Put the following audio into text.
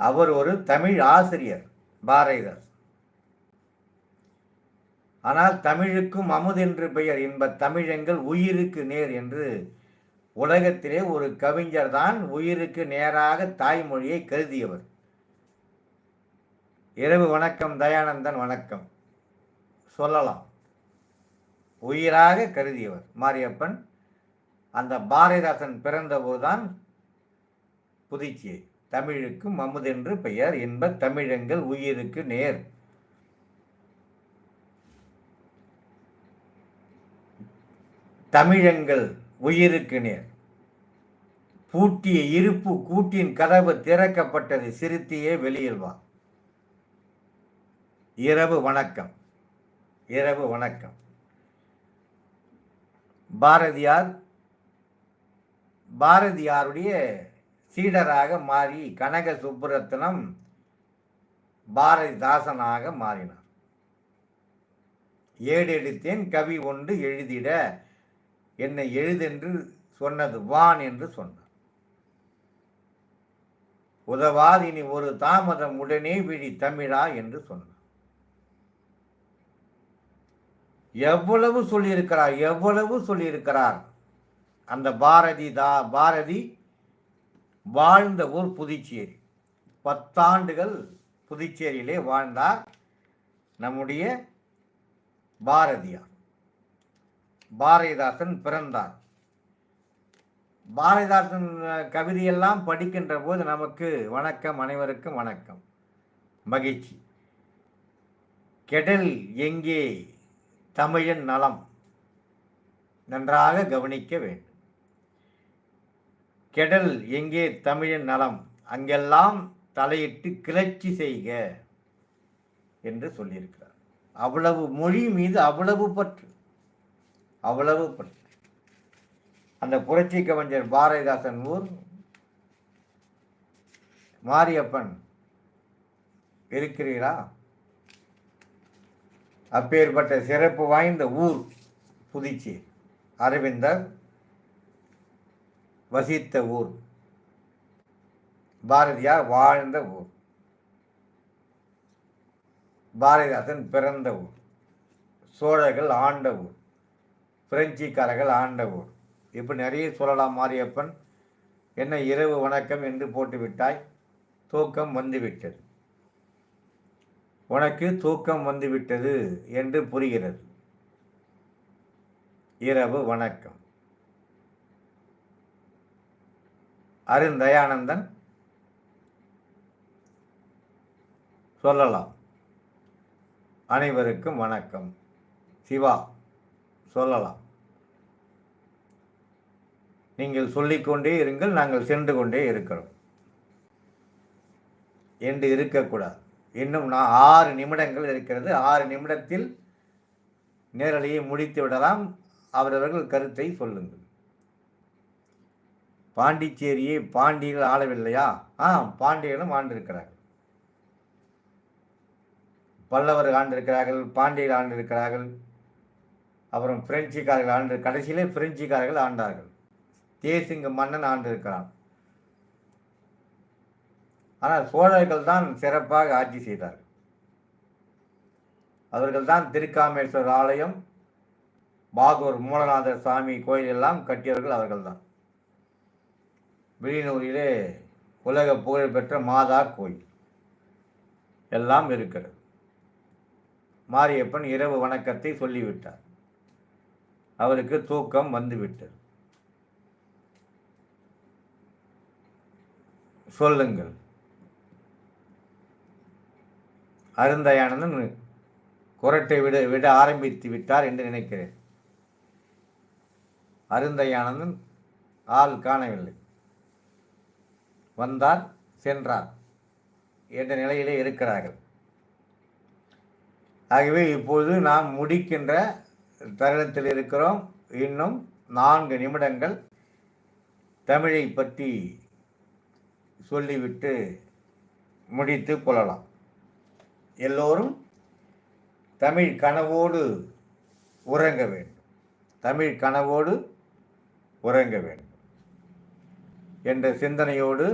அவர் ஒரு தமிழ் ஆசிரியர் பாரதிதாசன். ஆனால் தமிழுக்கும் அமுதென்று பெயர் இன்ப தமிழெங்கள் உயிருக்கு நேர் என்று உலகத்திலே ஒரு கவிஞர் தான் உயிருக்கு நேராக தாய்மொழியை கருதியவர். இரவு வணக்கம் தயானந்தன், வணக்கம். சொல்லலாம், உயிராக கருதியவர் மாரியப்பன். அந்த பாரதிதாசன் பிறந்தபோதுதான் புதுச்சேரி தமிழுக்கும் அமுதென்று பெயர் இன்ப தமிழெங்கள் உயிருக்கு நேர். தமிழெங்கள் உயிருக்கு நேர். பூட்டிய இருப்பு கூட்டின் கதவு திறக்கப்பட்டது, சிறுத்தியே வெளியில் வா. இரவு வணக்கம், இரவு வணக்கம். பாரதியாருடைய சீடராக மாறி கனக சுப்புரத்னம் பாரதிதாசனாக மாறினார். ஏடெடுத்தேன் கவி ஒன்று எழுதிட, என்னை எழுதென்று சொன்னது வான் என்று சொன்னார். உதவாதினி ஒரு தாமதம் உடனே விழி தமிழா என்று சொன்னார். எவ்வளவு சொல்லியிருக்கிறார், எவ்வளவு சொல்லியிருக்கிறார். அந்த பாரதி வாழ்ந்த ஊர் புதுச்சேரி. 10 ஆண்டுகள் புதுச்சேரியிலே வாழ்ந்தார் நம்முடைய பாரதியார். பாரதிதாசன் பிறந்தார். பாரதிதாசன் கவிதையெல்லாம் படிக்கின்ற போது நமக்கு வணக்கம், அனைவருக்கும் வணக்கம், மகிழ்ச்சி. கெடல் எங்கே தமிழின் நலம், நன்றாக கவனிக்க வேண்டும். கெடல் எங்கே தமிழின் நலம், அங்கெல்லாம் தலையிட்டு கிளர்ச்சி செய்க என்று சொல்லியிருக்கிறார். அவ்வளவு மொழி மீது அவ்வளவு பற்று, அவ்வளவு பற்று. அந்த புரட்சி கவிஞர் பாரதிதாசன் ஊர் மாரியப்பன் இருக்கிறீரா? அப்பேற்பட்ட சிறப்பு வாய்ந்த ஊர் புதுச்சேரி. அரவிந்தர் வசித்த ஊர், பாரதியார் வாழ்ந்த ஊர், பாரதிதாசன் பிறந்த ஊர், சோழர்கள் ஆண்ட ஊர், பிரெஞ்சுக்காரர்கள் ஆண்ட ஊர். இப்படி நிறைய சொல்லலாம். மாரியப்பன், என்ன இரவு வணக்கம் என்று போட்டுவிட்டாய்? தூக்கம் வந்துவிட்டது, உனக்கு தூக்கம் வந்துவிட்டது என்று புரிகிறது. இரவு வணக்கம். அருந்தயானந்தன் சொல்லலாம், அனைவருக்கும் வணக்கம். சிவா சொல்லலாம், நீங்கள் சொல்லிக்கொண்டே இருங்கள், நாங்கள் சென்று கொண்டே இருக்கிறோம் என்று இருக்கக்கூடாது. இன்னும் 6 நிமிடங்கள் இருக்கிறது. 6 நிமிடத்தில் நேரலையை முடித்து விடலாம். அவரவர்கள் கருத்தை சொல்லுங்கள். பாண்டிச்சேரியை பாண்டியர்கள் ஆளவில்லையா? பாண்டியர்களும் ஆண்டிருக்கிறார்கள். பல்லவர்கள் ஆண்டிருக்கிறார்கள், பாண்டியர்கள் ஆண்டிருக்கிறார்கள், அப்புறம் பிரெஞ்சுக்காரர்கள் ஆண்டு, கடைசியிலே பிரெஞ்சுக்காரர்கள் ஆண்டார்கள். தேசிங்க மன்னன் ஆண்டிருக்கிறான். ஆனால் சோழர்கள் தான் சிறப்பாக ஆட்சி செய்தார்கள். அவர்கள் தான் திருக்காமேஸ்வரர் ஆலயம், பாகூர் மூலநாதர் சாமி கோயில் எல்லாம் கட்டியவர்கள் அவர்கள்தான். விழிநூரிலே உலக புகழ்பெற்ற மாதா கோயில் எல்லாம் இருக்கிறது. மாரியப்பன் இரவு வணக்கத்தை சொல்லிவிட்டார். அவருக்கு தூக்கம் வந்துவிட்டது. சொல்லுங்கள். அருந்தயானந்தன் குரட்டை விட ஆரம்பித்து விட்டார் என்று நினைக்கிறேன். அருந்தயானந்தன் ஆள் காணவில்லை. வந்தார் சென்றார் என்ற நிலையிலே இருக்கிறார்கள். ஆகவே இப்பொழுது நாம் முடிக்கின்ற தருணத்தில் இருக்கிறோம். இன்னும் 4 நிமிடங்கள் தமிழை பற்றி சொல்லிவிட்டு முடித்து கொள்ளலாம். எல்லோரும் தமிழ் கனவோடு உறங்க வேண்டும், தமிழ் கனவோடு உறங்க வேண்டும் என்ற சிந்தனையோடு